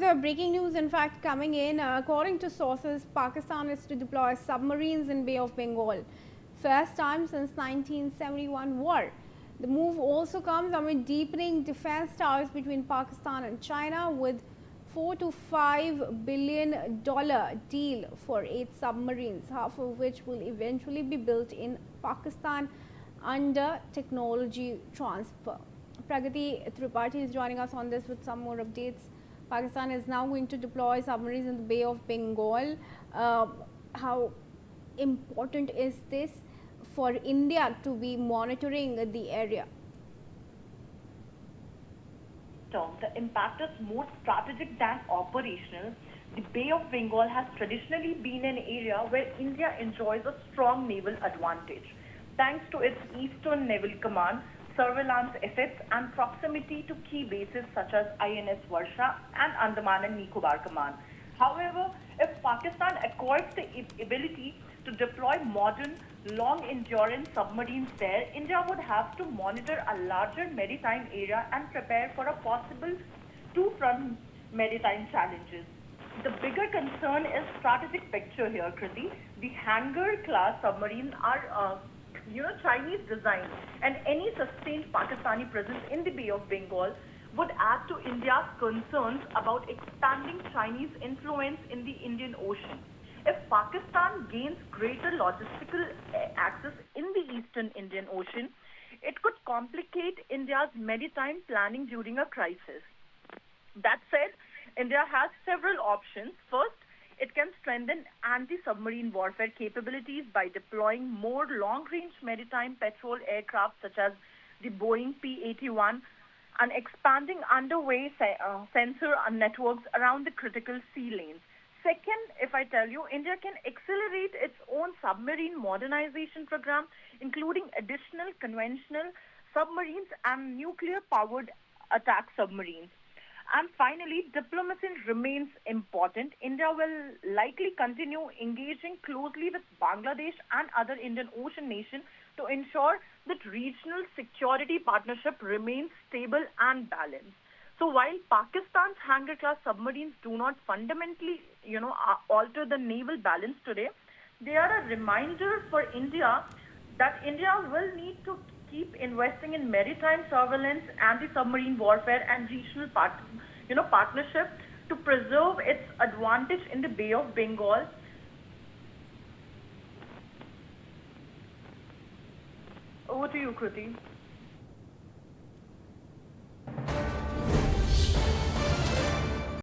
breaking news, in fact, coming in. According to sources, Pakistan is to deploy submarines in Bay of Bengal, first time since 1971 war. The move also comes amid deepening defense ties between Pakistan and China, with $4 to $5 billion deal for 8 submarines, half of which will eventually be built in Pakistan under technology transfer. Pragati Tripathi is joining us on this with some more updates. Pakistan is now going to deploy submarines in the Bay of Bengal. How important is this for India to be monitoring the area? The impact is more strategic than operational. The Bay of Bengal has traditionally been an area where India enjoys a strong naval advantage, thanks to its Eastern Naval Command, surveillance assets, and proximity to key bases such as INS Varsha and Andaman and Nicobar Command. However, if Pakistan acquires the ability to deploy modern, long-endurance submarines there, India would have to monitor a larger maritime area and prepare for a possible two-front maritime challenges. The bigger concern is strategic picture here, Kriti. The hangar-class submarines are Chinese design, and any sustained Pakistani presence in the Bay of Bengal would add to India's concerns about expanding Chinese influence in the Indian Ocean. If Pakistan gains greater logistical access in the Eastern Indian Ocean, it could complicate India's maritime planning during a crisis. That said, India has several options. First, it can strengthen anti-submarine warfare capabilities by deploying more long-range maritime patrol aircraft such as the Boeing P-81 and expanding underway sensor networks around the critical sea lanes. Second, if I tell you, India can accelerate its own submarine modernization program, including additional conventional submarines and nuclear-powered attack submarines. And finally, diplomacy remains important. India will likely continue engaging closely with Bangladesh and other Indian Ocean nations to ensure that regional security partnership remains stable and balanced. So while Pakistan's hangar-class submarines do not fundamentally, alter the naval balance today, they are a reminder for India that India will need to keep investing in maritime surveillance, anti-submarine warfare, and regional partnership to preserve its advantage in the Bay of Bengal. Over to you, Kriti.